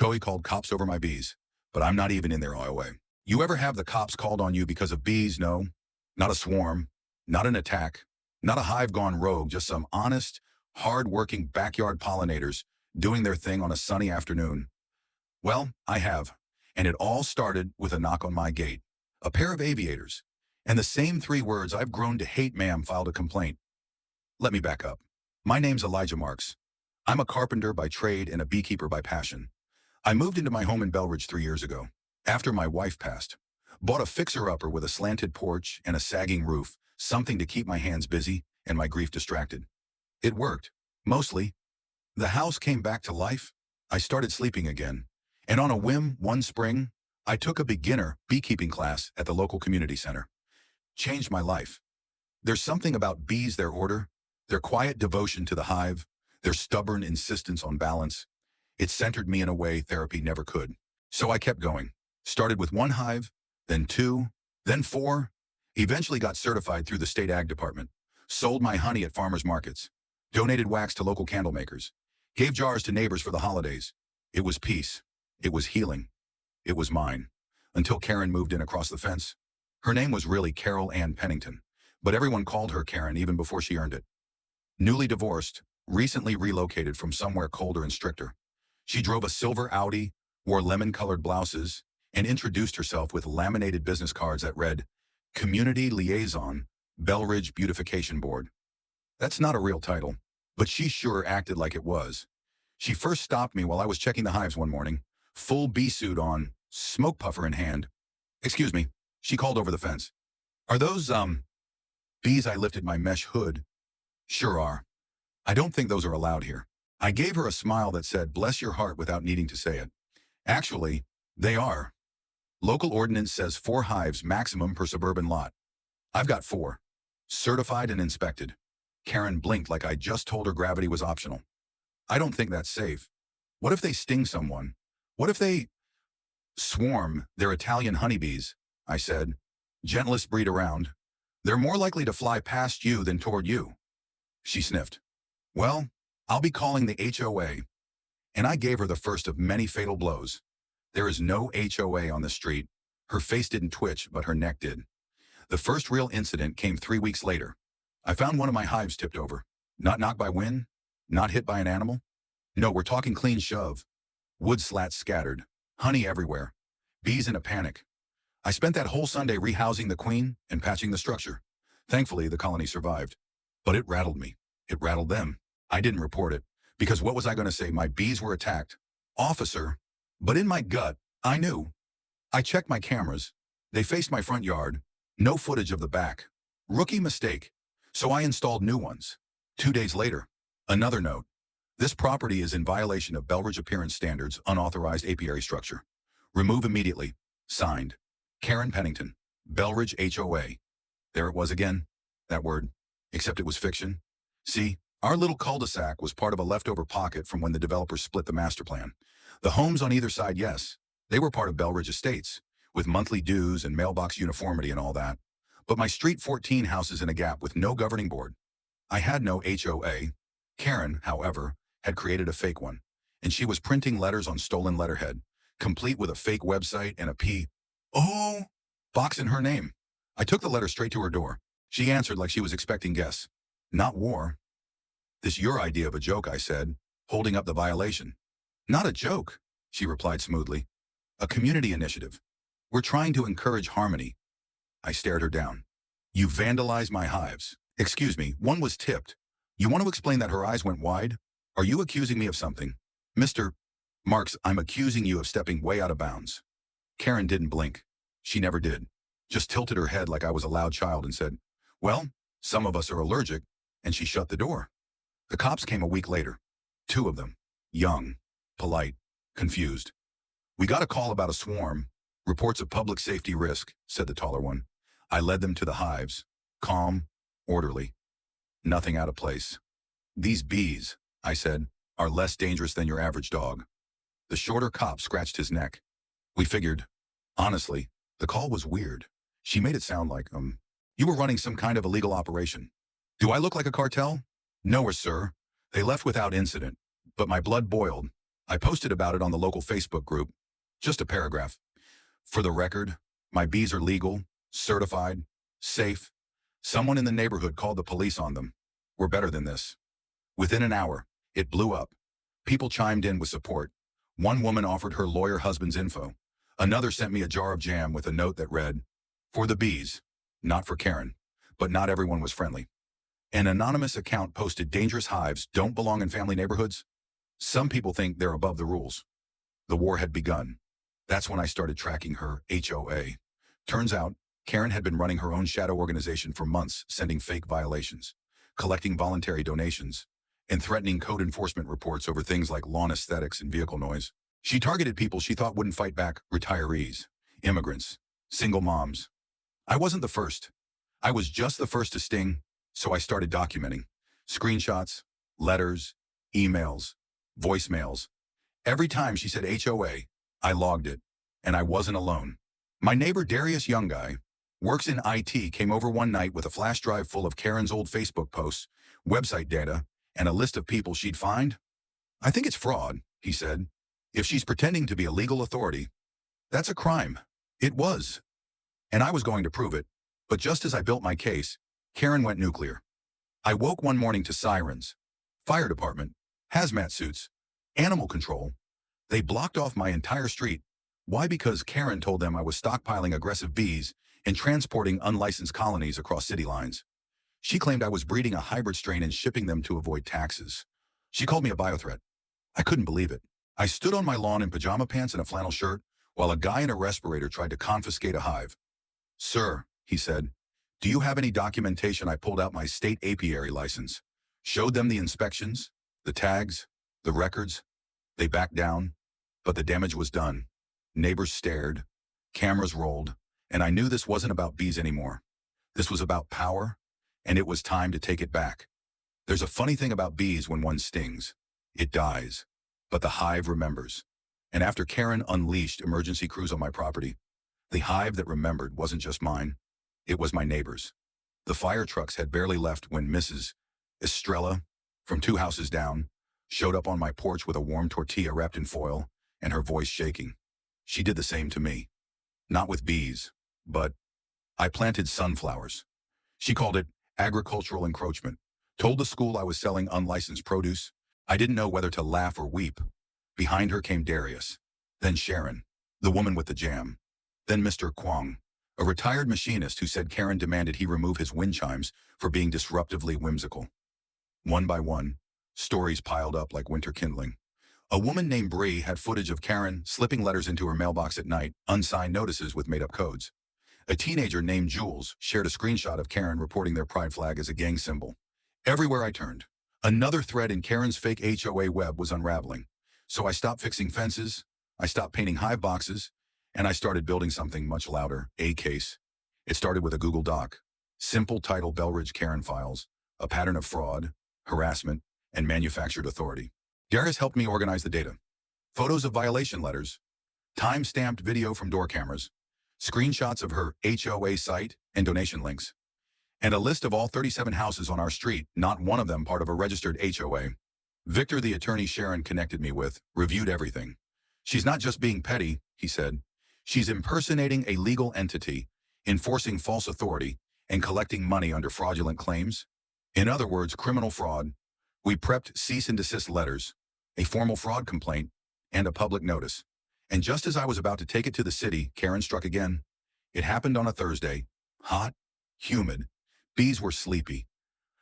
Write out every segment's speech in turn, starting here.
Joey called cops over my bees, but I'm not even in their HOA. You ever have the cops called on you because of bees? No, not a swarm, not an attack, not a hive gone rogue, just some honest, hard-working backyard pollinators doing their thing on a sunny afternoon. Well, I have, and it all started with a knock on my gate. A pair of aviators, and the same three words I've grown to hate, ma'am, filed a complaint. Let me back up. My name's Elijah Marks. I'm a carpenter by trade and a beekeeper by passion. I moved into my home in Belridge 3 years ago, after my wife passed. Bought a fixer-upper with a slanted porch and a sagging roof, something to keep my hands busy and my grief distracted. It worked, mostly. The house came back to life. I started sleeping again. And on a whim, one spring, I took a beginner beekeeping class at the local community center. Changed my life. There's something about bees, their order, their quiet devotion to the hive, their stubborn insistence on balance. It centered me in a way therapy never could. So I kept going. Started with one hive, then two, then four. Eventually got certified through the state ag department. Sold my honey at farmers markets. Donated wax to local candle makers. Gave jars to neighbors for the holidays. It was peace. It was healing. It was mine. Until Karen moved in across the fence. Her name was really Carol Ann Pennington, but everyone called her Karen even before she earned it. Newly divorced, recently relocated from somewhere colder and stricter. She drove a silver Audi, wore lemon-colored blouses, and introduced herself with laminated business cards that read, Community Liaison, Belridge Beautification Board. That's not a real title, but she sure acted like it was. She first stopped me while I was checking the hives one morning, full bee suit on, smoke puffer in hand. Excuse me, she called over the fence. Are those, bees? I lifted my mesh hood. Sure are. I don't think those are allowed here. I gave her a smile that said, bless your heart, without needing to say it. Actually, they are. Local ordinance says 4 hives maximum per suburban lot. I've got 4. Certified and inspected. Karen blinked like I just told her gravity was optional. I don't think that's safe. What if they sting someone? What if they swarm? They're Italian honeybees, I said. Gentlest breed around. They're more likely to fly past you than toward you. She sniffed. Well, I'll be calling the HOA. And I gave her the first of many fatal blows. There is no HOA on the street. Her face didn't twitch, but her neck did. The first real incident came 3 weeks later. I found one of my hives tipped over. Not knocked by wind, not hit by an animal. No, we're talking clean shove. Wood slats scattered, honey everywhere, bees in a panic. I spent that whole Sunday rehousing the queen and patching the structure. Thankfully, the colony survived. But it rattled me. It rattled them. I didn't report it, because what was I going to say? My bees were attacked. Officer. But in my gut, I knew. I checked my cameras. They faced my front yard. No footage of the back. Rookie mistake. So I installed new ones. 2 days later, another note. This property is in violation of Belridge Appearance Standards, unauthorized apiary structure. Remove immediately. Signed. Karen Pennington, Belridge HOA. There it was again, that word, except it was fiction. See, our little cul-de-sac was part of a leftover pocket from when the developers split the master plan. The homes on either side, yes, they were part of Belridge Estates, with monthly dues and mailbox uniformity and all that. But my street 14 house is in a gap with no governing board. I had no HOA. Karen, however, had created a fake one, and she was printing letters on stolen letterhead, complete with a fake website and a P.O. box in her name. I took the letter straight to her door. She answered like she was expecting guests. Not war. This your idea of a joke, I said, holding up the violation. Not a joke, she replied smoothly. A community initiative. We're trying to encourage harmony. I stared her down. You vandalized my hives. Excuse me, one was tipped. You want to explain that? Her eyes went wide. Are you accusing me of something? Mr. Marks, I'm accusing you of stepping way out of bounds. Karen didn't blink. She never did. Just tilted her head like I was a loud child and said, well, some of us are allergic, and she shut the door. The cops came a week later. 2 of them. Young, polite, confused. We got a call about a swarm. Reports of public safety risk, said the taller one. I led them to the hives. Calm, orderly. Nothing out of place. These bees, I said, are less dangerous than your average dog. The shorter cop scratched his neck. We figured. Honestly, the call was weird. She made it sound like, you were running some kind of illegal operation. Do I look like a cartel? No, sir. They left without incident, but my blood boiled. I posted about it on the local Facebook group. Just a paragraph. For the record, my bees are legal, certified, safe. Someone in the neighborhood called the police on them. We're better than this. Within an hour, it blew up. People chimed in with support. One woman offered her lawyer husband's info. Another sent me a jar of jam with a note that read, "For the bees, not for Karen." But not everyone was friendly. An anonymous account posted dangerous hives don't belong in family neighborhoods. Some people think they're above the rules. The war had begun. That's when I started tracking her HOA. Turns out, Karen had been running her own shadow organization for months, sending fake violations, collecting voluntary donations, and threatening code enforcement reports over things like lawn aesthetics and vehicle noise. She targeted people she thought wouldn't fight back: retirees, immigrants, single moms. I wasn't the first. I was just the first to sting, so I started documenting. Screenshots, letters, emails, voicemails. Every time she said HOA, I logged it, and I wasn't alone. My neighbor Darius, young guy, works in IT, came over one night with a flash drive full of Karen's old Facebook posts, website data, and a list of people she'd fined. "I think it's fraud," he said. "If she's pretending to be a legal authority, that's a crime." It was. And I was going to prove it. But just as I built my case, Karen went nuclear. I woke one morning to sirens, fire department, hazmat suits, animal control. They blocked off my entire street. Why? Because Karen told them I was stockpiling aggressive bees and transporting unlicensed colonies across city lines. She claimed I was breeding a hybrid strain and shipping them to avoid taxes. She called me a biothreat. I couldn't believe it. I stood on my lawn in pajama pants and a flannel shirt while a guy in a respirator tried to confiscate a hive. "Sir," he said, "do you have any documentation?" I pulled out my state apiary license, showed them the inspections, the tags, the records. They backed down, but the damage was done. Neighbors stared, cameras rolled, and I knew this wasn't about bees anymore. This was about power, and it was time to take it back. There's a funny thing about bees: when one stings, it dies, but the hive remembers. And after Karen unleashed emergency crews on my property, the hive that remembered wasn't just mine, it was my neighbor's. The fire trucks had barely left when Mrs. Estrella, from 2 houses down, showed up on my porch with a warm tortilla wrapped in foil and her voice shaking. She did the same to me. Not with bees, but I planted sunflowers. She called it agricultural encroachment, told the school I was selling unlicensed produce. I didn't know whether to laugh or weep. Behind her came Darius, then Sharon, the woman with the jam, then Mr. Kwong, a retired machinist who said Karen demanded he remove his wind chimes for being disruptively whimsical. One by one, stories piled up like winter kindling. A woman named Bree had footage of Karen slipping letters into her mailbox at night, unsigned notices with made-up codes. A teenager named Jules shared a screenshot of Karen reporting their pride flag as a gang symbol. Everywhere I turned, another thread in Karen's fake HOA web was unraveling. So I stopped fixing fences, I stopped painting hive boxes, and I started building something much louder: a case. It started with a Google Doc. Simple title: Belridge Karen Files, a pattern of fraud, harassment, and manufactured authority. Darius helped me organize the data. Photos of violation letters, time-stamped video from door cameras, screenshots of her HOA site and donation links, and a list of all 37 houses on our street, not one of them part of a registered HOA. Victor, the attorney Sharon connected me with, reviewed everything. "She's not just being petty," he said. "She's impersonating a legal entity, enforcing false authority, and collecting money under fraudulent claims. In other words, criminal fraud." We prepped cease and desist letters, a formal fraud complaint, and a public notice. And just as I was about to take it to the city, Karen struck again. It happened on a Thursday. Hot, humid. Bees were sleepy.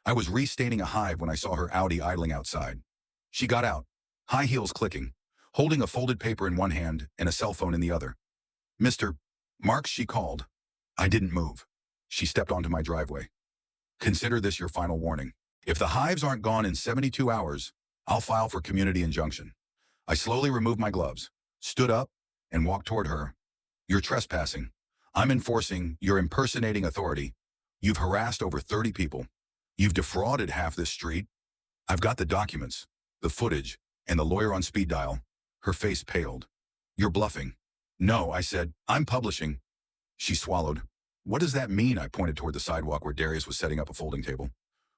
I was restaining a hive when I saw her Audi idling outside. She got out, high heels clicking, holding a folded paper in one hand and a cell phone in the other. "Mr. Marks," she called. I didn't move. She stepped onto my driveway. "Consider this your final warning. If the hives aren't gone in 72 hours, I'll file for community injunction." I slowly removed my gloves, stood up, and walked toward her. "You're trespassing. I'm enforcing. You're impersonating authority. You've harassed over 30 people. You've defrauded half this street. I've got the documents, the footage, and the lawyer on speed dial." Her face paled. "You're bluffing." "No," I said. "I'm publishing." She swallowed. "What does that mean?" I pointed toward the sidewalk where Darius was setting up a folding table,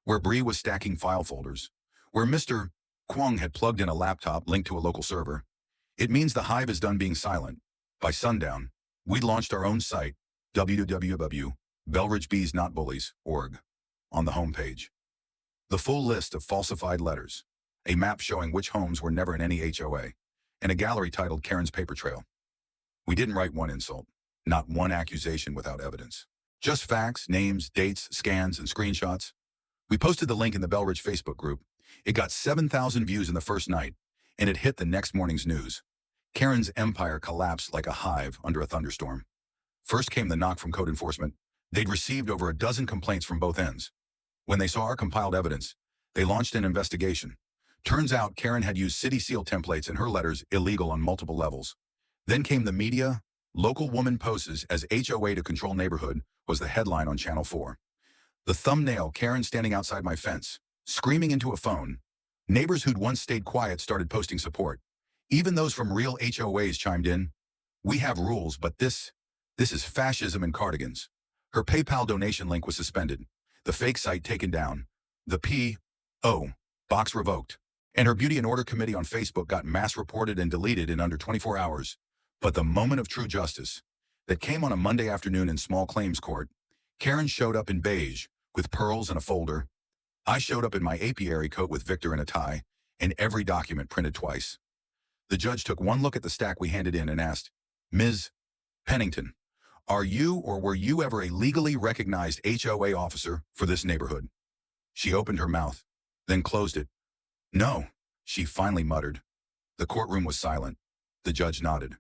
where Bree was stacking file folders, where Mr. Kwong had plugged in a laptop linked to a local server. It means the hive is done being silent. By sundown, we launched our own site, www.belridgebeesnotbullies.org, on the homepage. The full list of falsified letters, a map showing which homes were never in any HOA, and a gallery titled Karen's Paper Trail. We didn't write one insult, not one accusation without evidence. Just facts, names, dates, scans, and screenshots. We posted the link in the Belridge Facebook group. It got 7,000 views in the first night, and it hit the next morning's news. Karen's empire collapsed like a hive under a thunderstorm. First came the knock from code enforcement. They'd received over a dozen complaints from both ends. When they saw our compiled evidence, they launched an investigation. Turns out Karen had used city seal templates and her letters illegal on multiple levels. Then came the media. Local woman poses as HOA to control neighborhood was the headline on Channel 4. The thumbnail, Karen standing outside my fence, screaming into a phone. Neighbors who'd once stayed quiet started posting support. Even those from real HOAs chimed in. We have rules, but this is fascism in cardigans. Her PayPal donation link was suspended. The fake site taken down. The P.O. box revoked. And her Beauty and Order Committee on Facebook got mass reported and deleted in under 24 hours. But the moment of true justice that came on a Monday afternoon in small claims court, Karen showed up in beige with pearls and a folder. I showed up in my apiary coat with Victor and a tie, and every document printed twice. The judge took one look at the stack we handed in and asked, Ms. Pennington, are you or were you ever a legally recognized HOA officer for this neighborhood? She opened her mouth, then closed it. No, she finally muttered. The courtroom was silent. The judge nodded.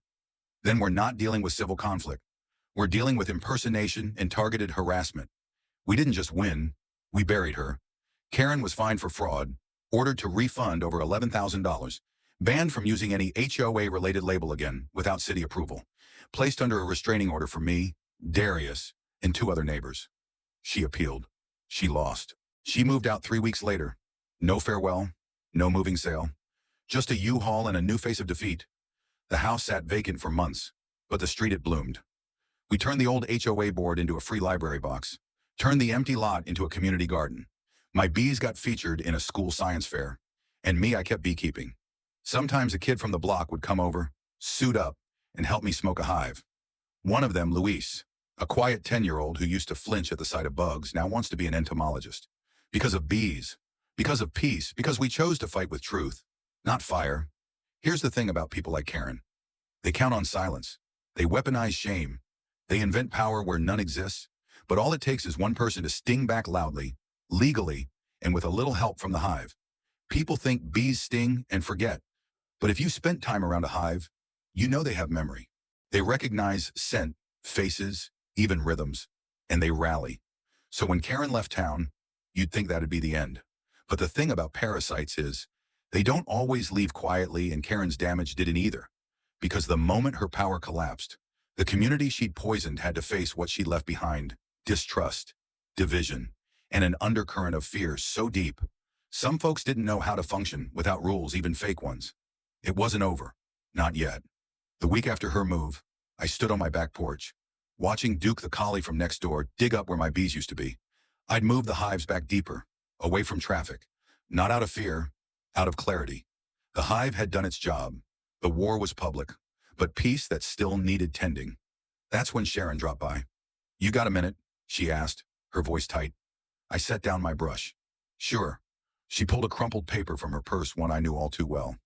Then we're not dealing with civil conflict. We're dealing with impersonation and targeted harassment. We didn't just win, we buried her. Karen was fined for fraud, ordered to refund over $11,000, banned from using any HOA-related label again without city approval, placed under a restraining order for me, Darius, and 2 other neighbors. She appealed. She lost. She moved out 3 weeks later. No farewell, no moving sale, just a U-Haul and a new face of defeat. The house sat vacant for months, but the street it bloomed. We turned the old HOA board into a free library box, turned the empty lot into a community garden. My bees got featured in a school science fair, and me, I kept beekeeping. Sometimes a kid from the block would come over, suit up, and help me smoke a hive. One of them, Luis, a quiet 10-year-old who used to flinch at the sight of bugs, now wants to be an entomologist. Because of bees, because of peace, because we chose to fight with truth, not fire. Here's the thing about people like Karen. They count on silence. They weaponize shame. They invent power where none exists. But all it takes is one person to sting back loudly, legally, and with a little help from the hive. People think bees sting and forget. But if you spent time around a hive, you know they have memory. They recognize scent, faces, even rhythms, and they rally. So when Karen left town, you'd think that'd be the end. But the thing about parasites is, they don't always leave quietly, and Karen's damage didn't either. Because the moment her power collapsed, the community she'd poisoned had to face what she'd left behind: distrust, division, and an undercurrent of fear so deep, some folks didn't know how to function without rules, even fake ones. It wasn't over. Not yet. The week after her move, I stood on my back porch, watching Duke the collie from next door dig up where my bees used to be. I'd moved the hives back deeper, away from traffic, not out of fear, out of clarity. The hive had done its job. The war was public, but peace that still needed tending. That's when Sharon dropped by. You got a minute? She asked, her voice tight. I set down my brush. Sure. She pulled a crumpled paper from her purse, one I knew all too well.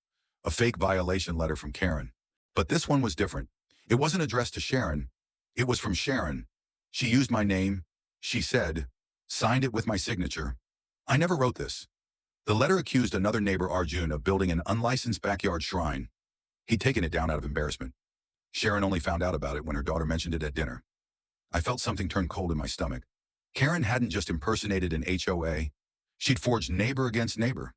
A fake violation letter from Karen. But this one was different. It wasn't addressed to Sharon. It was from Sharon. She used my name, she said, signed it with my signature. I never wrote this. The letter accused another neighbor, Arjun, of building an unlicensed backyard shrine. He'd taken it down out of embarrassment. Sharon only found out about it when her daughter mentioned it at dinner. I felt something turn cold in my stomach. Karen hadn't just impersonated an HOA. She'd forged neighbor against neighbor.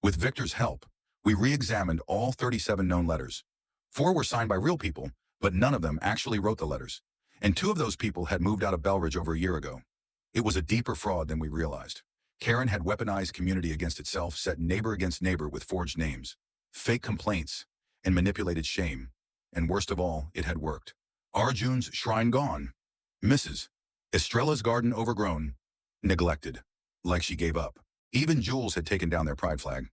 With Victor's help, we re-examined all 37 known letters. 4 were signed by real people, but none of them actually wrote the letters. And 2 of those people had moved out of Belridge over a year ago. It was a deeper fraud than we realized. Karen had weaponized community against itself, set neighbor against neighbor with forged names, fake complaints, and manipulated shame. And worst of all, it had worked. Arjun's shrine gone. Mrs. Estrella's garden overgrown. Neglected. Like she gave up. Even Jules had taken down their pride flag.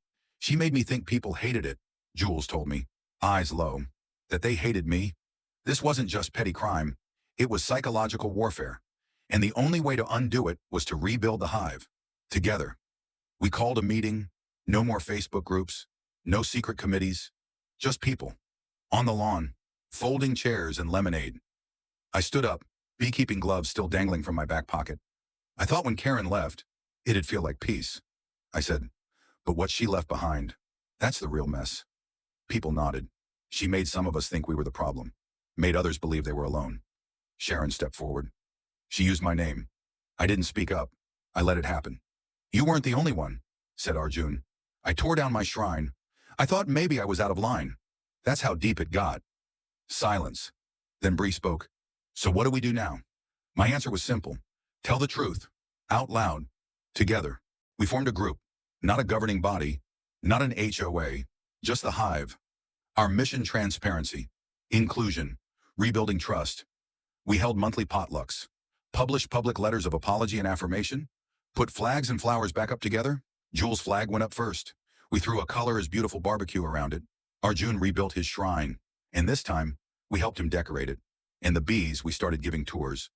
She made me think people hated it, Jules told me, eyes low, that they hated me. This wasn't just petty crime. It was psychological warfare. And the only way to undo it was to rebuild the hive. Together. We called a meeting, no more Facebook groups, no secret committees, just people. On the lawn, folding chairs and lemonade. I stood up, beekeeping gloves still dangling from my back pocket. I thought when Karen left, it'd feel like peace. I said, but what she left behind, that's the real mess. People nodded. She made some of us think we were the problem, made others believe they were alone. Sharon stepped forward. She used my name. I didn't speak up. I let it happen. You weren't the only one, said Arjun. I tore down my shrine. I thought maybe I was out of line. That's how deep it got. Silence. Then Bree spoke. So what do we do now? My answer was simple. Tell the truth. Out loud. Together. We formed a group. Not a governing body. Not an HOA. Just the hive. Our mission: transparency. Inclusion. Rebuilding trust. We held monthly potlucks. Published public letters of apology and affirmation. Put flags and flowers back up together. Jules' flag went up first. We threw a color as beautiful barbecue around it. Arjun rebuilt his shrine. And this time, we helped him decorate it. And the bees, we started giving tours.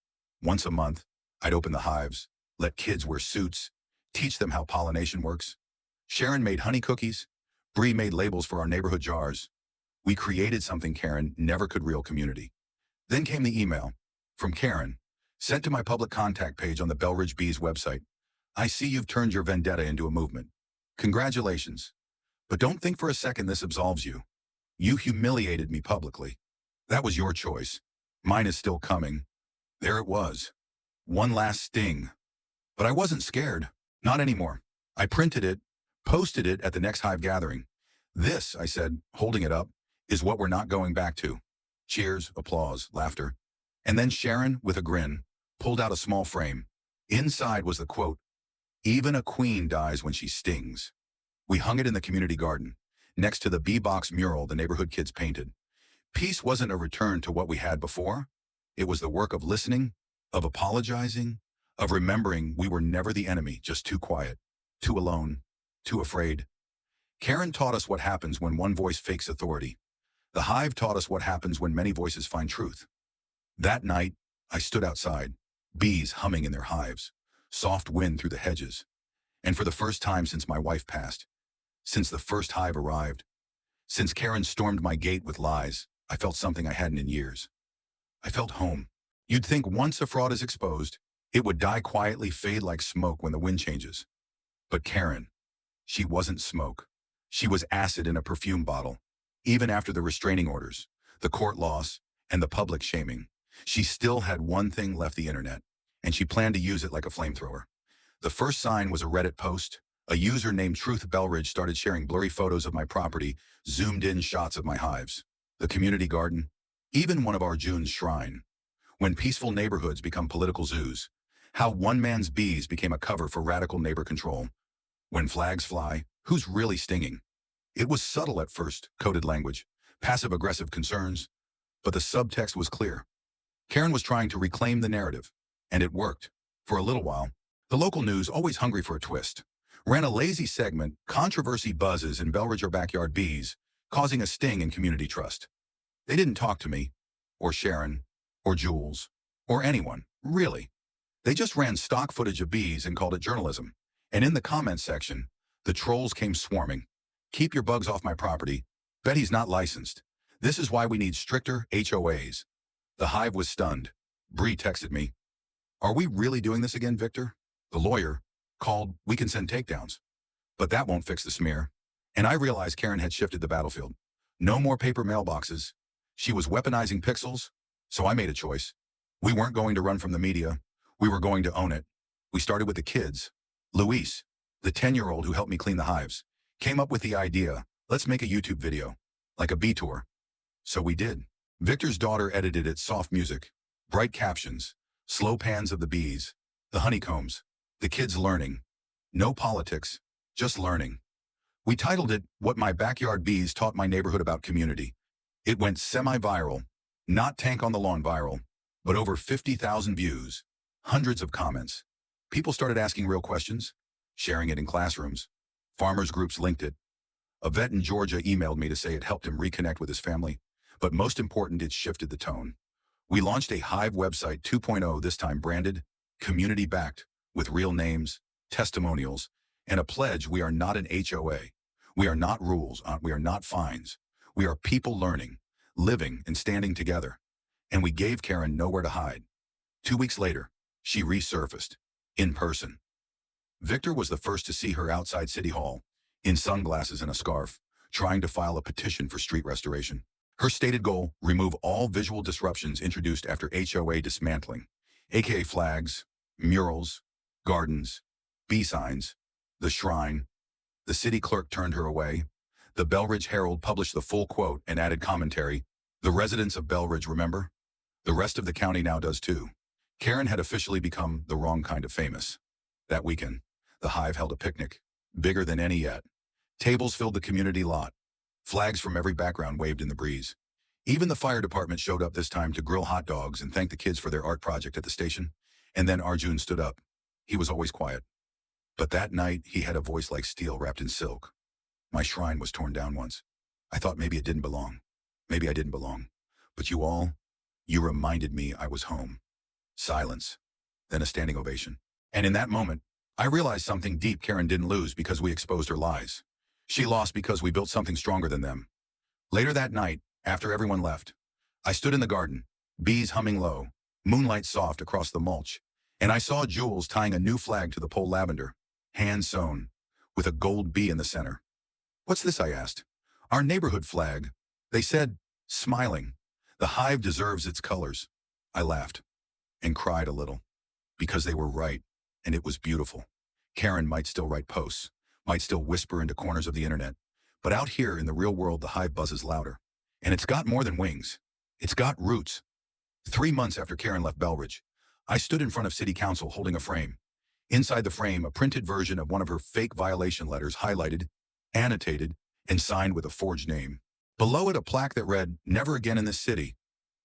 Once a month, I'd open the hives, let kids wear suits, teach them how pollination works. Sharon made honey cookies. Bree made labels for our neighborhood jars. We created something Karen never could: real community. Then came the email from Karen, sent to my public contact page on the Belridge Bees website. I see you've turned your vendetta into a movement. Congratulations. But don't think for a second this absolves you. You humiliated me publicly. That was your choice. Mine is still coming. There it was. One last sting. But I wasn't scared. Not anymore. I printed it, posted it at the next hive gathering. This, I said, holding it up, is what we're not going back to. Cheers, applause, laughter. And then Sharon, with a grin, pulled out a small frame. Inside was the quote, "Even a queen dies when she stings." We hung it in the community garden, next to the bee box mural the neighborhood kids painted. Peace wasn't a return to what we had before. It was the work of listening, of apologizing, of remembering we were never the enemy, just too quiet, too alone, too afraid. Karen taught us what happens when one voice fakes authority. The hive taught us what happens when many voices find truth. That night, I stood outside, bees humming in their hives, soft wind through the hedges. And for the first time since my wife passed, since the first hive arrived, since Karen stormed my gate with lies, I felt something I hadn't in years. I felt home. You'd think once a fraud is exposed, it would die quietly, fade like smoke when the wind changes. But Karen, she wasn't smoke. She was acid in a perfume bottle. Even after the restraining orders, the court loss, and the public shaming, she still had one thing left: the internet, and she planned to use it like a flamethrower. The first sign was a Reddit post. A user named Truth Belridge started sharing blurry photos of my property, zoomed-in shots of my hives, the community garden, even one of Arjun's shrine. When peaceful neighborhoods become political zoos, how one man's bees became a cover for radical neighbor control. When flags fly, who's really stinging? It was subtle at first, coded language, passive-aggressive concerns, but the subtext was clear. Karen was trying to reclaim the narrative, and it worked. For a little while, the local news, always hungry for a twist, ran a lazy segment, "Controversy buzzes in Belridge or backyard bees," causing a sting in community trust. They didn't talk to me, or Sharon, or Jules, or anyone, really. They just ran stock footage of bees and called it journalism. And in the comments section, the trolls came swarming. "Keep your bugs off my property. Bet he's not licensed. This is why we need stricter HOAs." The hive was stunned. Bree texted me, "Are we really doing this again, Victor?" The lawyer called, "We can send takedowns. But that won't fix the smear." And I realized Karen had shifted the battlefield. No more paper mailboxes. She was weaponizing pixels, so I made a choice. We weren't going to run from the media. We were going to own it. We started with the kids. Luis, the 10-year-old who helped me clean the hives, came up with the idea, let's make a YouTube video, like a bee tour. So we did. Victor's daughter edited it: soft music, bright captions, slow pans of the bees, the honeycombs, the kids learning. No politics, just learning. We titled it, "What My Backyard Bees Taught My Neighborhood About Community." It went semi-viral, not Tank on the Lawn viral, but over 50,000 views, hundreds of comments. People started asking real questions, sharing it in classrooms. Farmers groups linked it. A vet in Georgia emailed me to say it helped him reconnect with his family, but most important, it shifted the tone. We launched a Hive website 2.0, this time branded, community-backed, with real names, testimonials, and a pledge: we are not an HOA. We are not rules, we are not fines. We are people learning, living, and standing together. And we gave Karen nowhere to hide. 2 weeks later, she resurfaced, in person. Victor was the first to see her outside City Hall, in sunglasses and a scarf, trying to file a petition for street restoration. Her stated goal: remove all visual disruptions introduced after HOA dismantling, aka flags, murals, gardens, B-signs, the shrine. The city clerk turned her away. The Belridge Herald published the full quote and added commentary: the residents of Belridge remember? The rest of the county now does too. Karen had officially become the wrong kind of famous. That weekend, the Hive held a picnic, bigger than any yet. Tables filled the community lot. Flags from every background waved in the breeze. Even the fire department showed up this time to grill hot dogs and thank the kids for their art project at the station. And then Arjun stood up. He was always quiet. But that night, he had a voice like steel wrapped in silk. My shrine was torn down once. I thought maybe it didn't belong. Maybe I didn't belong. But you reminded me I was home. Silence. Then a standing ovation. And in that moment, I realized something deep. Karen didn't lose because we exposed her lies. She lost because we built something stronger than them. Later that night, after everyone left, I stood in the garden, bees humming low, moonlight soft across the mulch, and I saw Jules tying a new flag to the pole, lavender, hand-sewn, with a gold bee in the center. "What's this?" I asked. "Our neighborhood flag." They said, smiling, "The Hive deserves its colors." I laughed and cried a little, because they were right, and it was beautiful. Karen might still write posts, might still whisper into corners of the internet, but out here in the real world, the Hive buzzes louder. And it's got more than wings. It's got roots. 3 months after Karen left Belridge, I stood in front of City Council holding a frame. Inside the frame, a printed version of one of her fake violation letters, highlighted, annotated, and signed with a forged name. Below it, a plaque that read, "Never again in this city."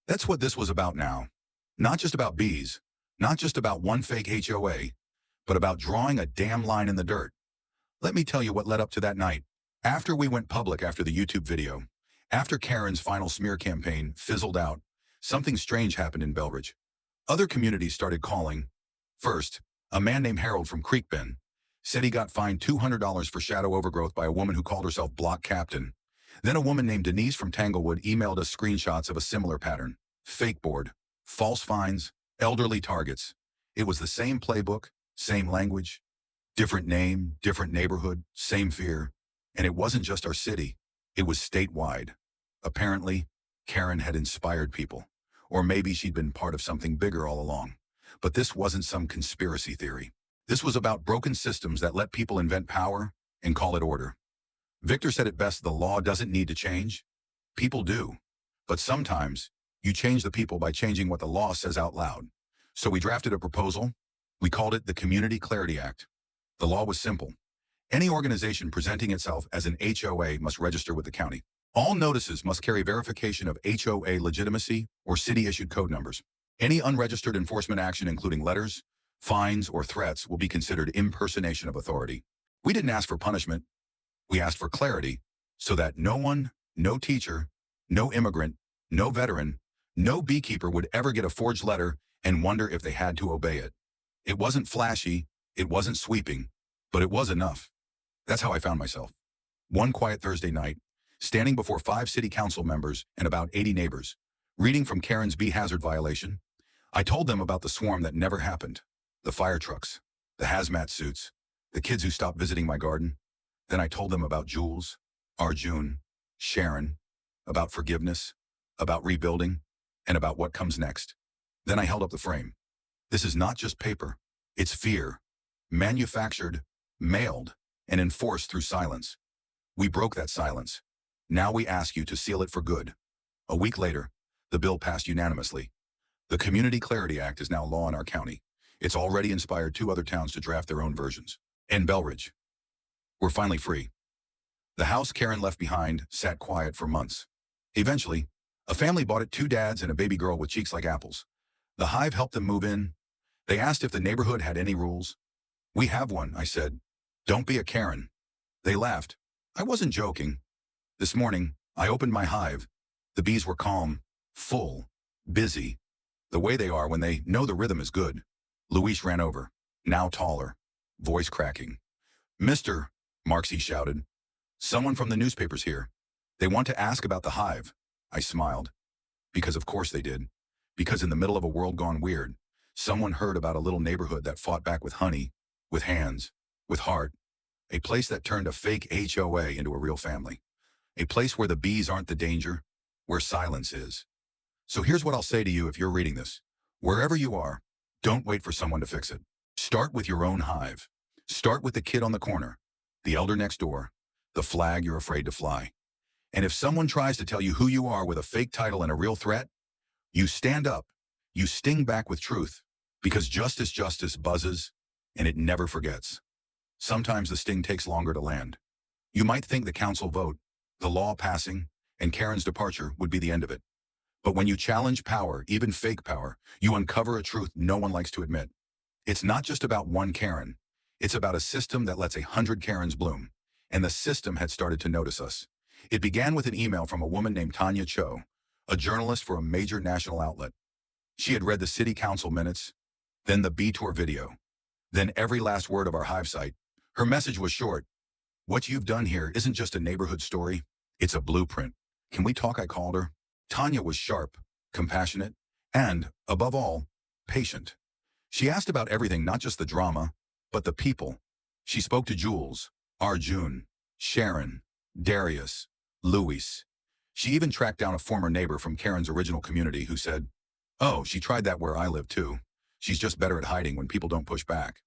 That's what this was about now. Not just about bees, not just about one fake HOA, but about drawing a damn line in the dirt. Let me tell you what led up to that night. After we went public after the YouTube video, after Karen's final smear campaign fizzled out, something strange happened in Belridge. Other communities started calling. First, a man named Harold from Creek Bend said he got fined $200 for shadow overgrowth by a woman who called herself Block Captain. Then a woman named Denise from Tanglewood emailed us screenshots of a similar pattern. Fake board, false fines, elderly targets. It was the same playbook, same language, different name, different neighborhood, same fear. And it wasn't just our city, it was statewide. Apparently, Karen had inspired people, or maybe she'd been part of something bigger all along. But this wasn't some conspiracy theory. This was about broken systems that let people invent power and call it order. Victor said it best: the law doesn't need to change. People do. But sometimes, you change the people by changing what the law says out loud. So we drafted a proposal. We called it the Community Clarity Act. The law was simple. Any organization presenting itself as an HOA must register with the county. All notices must carry verification of HOA legitimacy or city-issued code numbers. Any unregistered enforcement action, including letters, fines, or threats, will be considered impersonation of authority. We didn't ask for punishment. We asked for clarity, so that no one, no teacher, no immigrant, no veteran, no beekeeper would ever get a forged letter and wonder if they had to obey it. It wasn't flashy, it wasn't sweeping, but it was enough. That's how I found myself. One quiet Thursday night, standing before 5 city council members and about 80 neighbors, reading from Karen's bee hazard violation. I told them about the swarm that never happened, the fire trucks, the hazmat suits, the kids who stopped visiting my garden. Then I told them about Jules, Arjun, Sharon, about forgiveness, about rebuilding, and about what comes next. Then I held up the frame. This is not just paper, it's fear, manufactured, mailed, and enforced through silence. We broke that silence. Now we ask you to seal it for good. A week later, the bill passed unanimously. The Community Clarity Act is now law in our county. It's already inspired 2 other towns to draft their own versions. And Belridge. We're finally free. The house Karen left behind sat quiet for months. Eventually, a family bought it, 2 dads and a baby girl with cheeks like apples. The Hive helped them move in. They asked if the neighborhood had any rules. "We have one," I said. "Don't be a Karen." They laughed. I wasn't joking. This morning, I opened my hive. The bees were calm, full, busy, the way they are when they know the rhythm is good. Luis ran over, now taller, voice cracking. Mister, Marksy shouted. Someone from the newspaper's here. They want to ask about the hive. I smiled. Because of course they did. Because in the middle of a world gone weird, someone heard about a little neighborhood that fought back with honey, with hands, with heart. A place that turned a fake HOA into a real family. A place where the bees aren't the danger, where silence is. So here's what I'll say to you if you're reading this. Wherever you are, don't wait for someone to fix it. Start with your own hive. Start with the kid on the corner, the elder next door, the flag you're afraid to fly. And if someone tries to tell you who you are with a fake title and a real threat, you stand up, you sting back with truth, because justice buzzes, and it never forgets. Sometimes the sting takes longer to land. You might think the council vote, the law passing, and Karen's departure would be the end of it. But when you challenge power, even fake power, you uncover a truth no one likes to admit. It's not just about one Karen. It's about a system that lets 100 Karens bloom. And the system had started to notice us. It began with an email from a woman named Tanya Cho, a journalist for a major national outlet. She had read the city council minutes, then the bee tour video, then every last word of our hive site. Her message was short. What you've done here isn't just a neighborhood story. It's a blueprint. Can we talk? I called her. Tanya was sharp, compassionate, and, above all, patient. She asked about everything, not just the drama, but the people. She spoke to Jules, Arjun, Sharon, Darius, Luis. She even tracked down a former neighbor from Karen's original community who said, "Oh, she tried that where I live too. She's just better at hiding when people don't push back."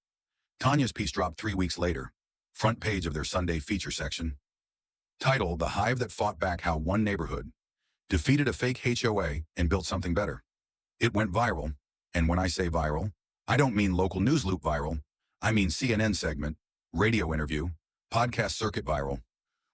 Tanya's piece dropped 3 weeks later, front page of their Sunday feature section. Titled, "The Hive That Fought Back: How One Neighborhood Defeated a Fake HOA and Built Something Better." It went viral, and when I say viral, I don't mean local news loop viral. I mean CNN segment, radio interview, podcast circuit viral.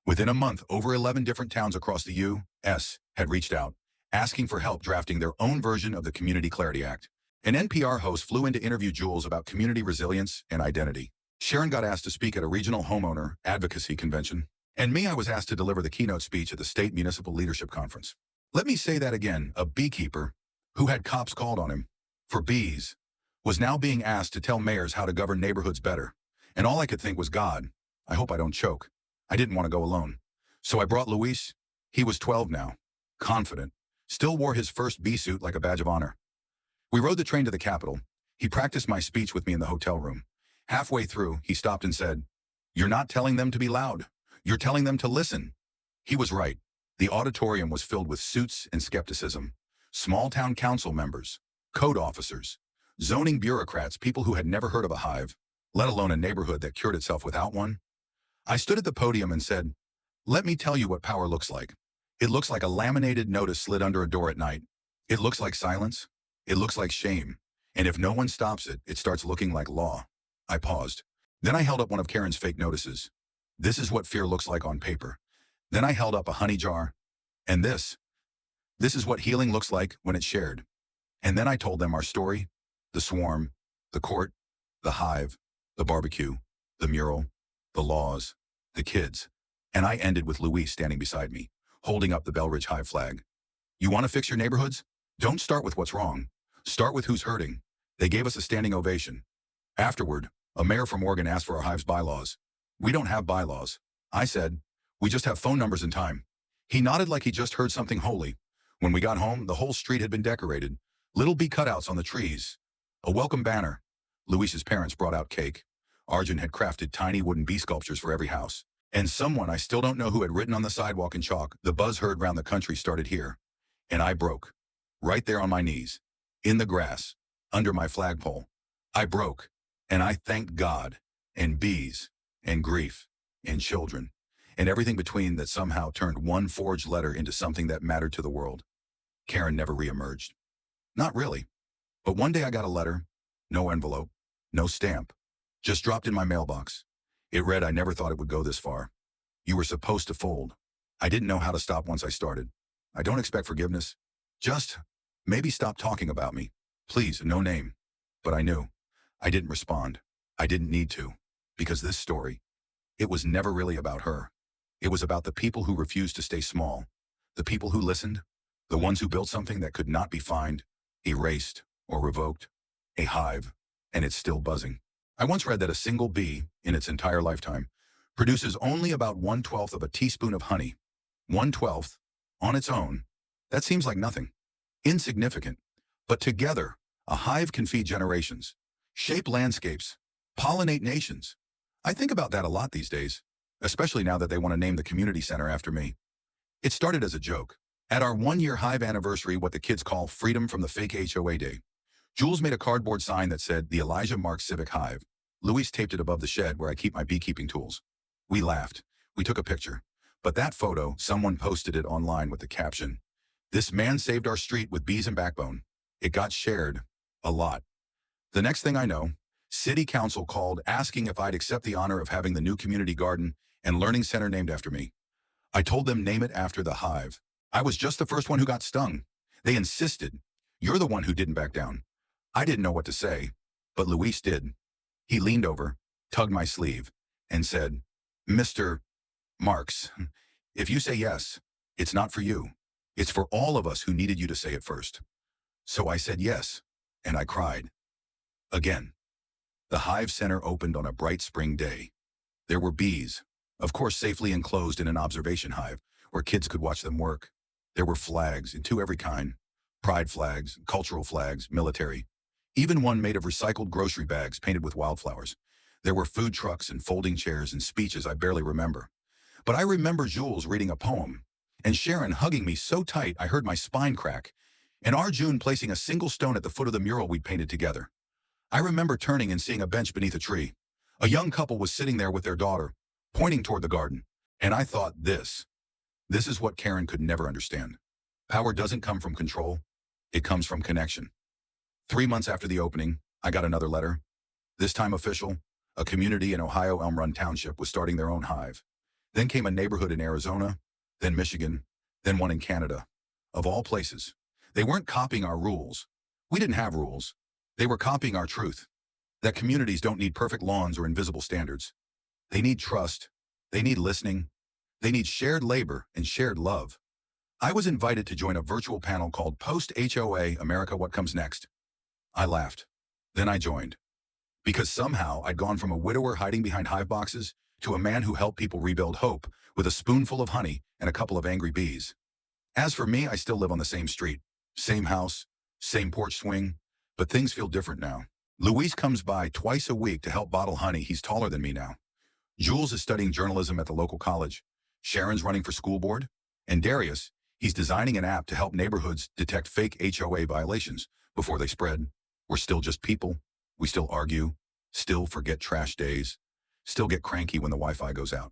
Within a month, over 11 different towns across the U.S. had reached out, asking for help drafting their own version of the Community Clarity Act. An NPR host flew in to interview Jules about community resilience and identity. Sharon got asked to speak at a regional homeowner advocacy convention. And me, I was asked to deliver the keynote speech at the State Municipal Leadership Conference. Let me say that again, a beekeeper who had cops called on him for bees was now being asked to tell mayors how to govern neighborhoods better. And all I could think was, God, I hope I don't choke. I didn't want to go alone. So I brought Luis. He was 12 now, confident, still wore his first bee suit like a badge of honor. We rode the train to the Capitol. He practiced my speech with me in the hotel room. Halfway through, he stopped and said, "You're not telling them to be loud. You're telling them to listen." He was right. The auditorium was filled with suits and skepticism. Small-town council members, code officers, zoning bureaucrats, people who had never heard of a hive, let alone a neighborhood that cured itself without one. I stood at the podium and said, "Let me tell you what power looks like. It looks like a laminated notice slid under a door at night. It looks like silence. It looks like shame. And if no one stops it, it starts looking like law." I paused. Then I held up one of Karen's fake notices. "This is what fear looks like on paper." Then I held up a honey jar. And this is what healing looks like when it's shared. And then I told them our story, the swarm, the court, the hive, the barbecue, the mural, the laws, the kids. And I ended with Luis standing beside me, holding up the Belridge Hive flag. You want to fix your neighborhoods? Don't start with what's wrong. Start with who's hurting. They gave us a standing ovation. Afterward, a mayor from Oregon asked for our hive's bylaws. We don't have bylaws. I said, we just have phone numbers and time. He nodded like he just heard something holy. When we got home, the whole street had been decorated. Little bee cutouts on the trees. A welcome banner. Luis's parents brought out cake. Arjun had crafted tiny wooden bee sculptures for every house. And someone, I still don't know who, had written on the sidewalk in chalk, "The buzz heard round the country started here." And I broke. Right there on my knees. In the grass. Under my flagpole. I broke. And I thanked God. And bees. And grief. And children. And everything between, that somehow turned one forged letter into something that mattered to the world. Karen never reemerged. Not really. But one day I got a letter. No envelope. No stamp. Just dropped in my mailbox. It read, "I never thought it would go this far. You were supposed to fold. I didn't know how to stop once I started. I don't expect forgiveness. Just maybe stop talking about me. Please, no name." But I knew. I didn't respond. I didn't need to. Because this story, it was never really about her. It was about the people who refused to stay small, the people who listened, the ones who built something that could not be fined, erased, or revoked. A hive, and it's still buzzing. I once read that a single bee, in its entire lifetime, produces only about 1/12 of a teaspoon of honey. 1/12, on its own, that seems like nothing. Insignificant. But together, a hive can feed generations, shape landscapes, pollinate nations. I think about that a lot these days, especially now that they want to name the community center after me. It started as a joke. At our one-year hive anniversary, what the kids call Freedom from the Fake HOA Day, Jules made a cardboard sign that said, "The Elijah Marks Civic Hive." Luis taped it above the shed where I keep my beekeeping tools. We laughed. We took a picture. But that photo, someone posted it online with the caption, "This man saved our street with bees and backbone." It got shared. A lot. The next thing I know, City Council called asking if I'd accept the honor of having the new community garden and learning center named after me. I told them name it after the hive. I was just the first one who got stung. They insisted. You're the one who didn't back down. I didn't know what to say, but Luis did. He leaned over, tugged my sleeve, and said, "Mr. Marks, if you say yes, it's not for you. It's for all of us who needed you to say it first." So I said yes, and I cried. Again. The Hive Center opened on a bright spring day. There were bees, of course safely enclosed in an observation hive, where kids could watch them work. There were flags, in every kind. Pride flags, cultural flags, military. Even one made of recycled grocery bags painted with wildflowers. There were food trucks and folding chairs and speeches I barely remember. But I remember Jules reading a poem, and Sharon hugging me so tight I heard my spine crack, and Arjun placing a single stone at the foot of the mural we'd painted together. I remember turning and seeing a bench beneath a tree. A young couple was sitting there with their daughter, pointing toward the garden, and I thought this is what Karen could never understand. Power doesn't come from control, it comes from connection. 3 months after the opening, I got another letter. This time official, a community in Ohio Elm Run Township was starting their own hive. Then came a neighborhood in Arizona, then Michigan, then one in Canada. Of all places. They weren't copying our rules. We didn't have rules. They were copying our truth. That communities don't need perfect lawns or invisible standards. They need trust. They need listening. They need shared labor and shared love. I was invited to join a virtual panel called Post-HOA America What Comes Next. I laughed. Then I joined. Because somehow I'd gone from a widower hiding behind hive boxes to a man who helped people rebuild hope with a spoonful of honey and a couple of angry bees. As for me, I still live on the same street, same house, same porch swing, but things feel different now. Luis comes by twice a week to help bottle honey. He's taller than me now. Jules is studying journalism at the local college. Sharon's running for school board. And Darius, he's designing an app to help neighborhoods detect fake HOA violations before they spread. We're still just people. We still argue, still forget trash days, still get cranky when the Wi-Fi goes out.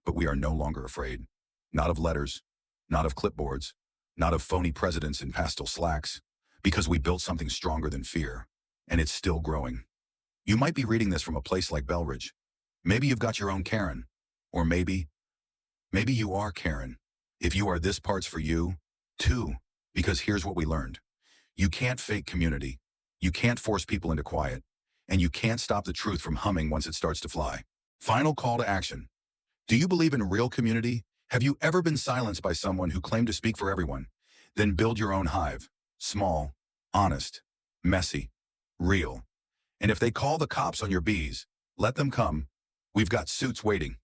But we are no longer afraid. Not of letters, not of clipboards, not of phony presidents in pastel slacks, because we built something stronger than fear, and it's still growing. You might be reading this from a place like Belridge. Maybe you've got your own Karen, or maybe you are Karen. If you are, this part's for you, too, because here's what we learned. You can't fake community. You can't force people into quiet, and you can't stop the truth from humming once it starts to fly. Final call to action. Do you believe in real community? Have you ever been silenced by someone who claimed to speak for everyone? Then build your own hive. Small, honest, messy, real. And if they call the cops on your bees, let them come. We've got suits waiting.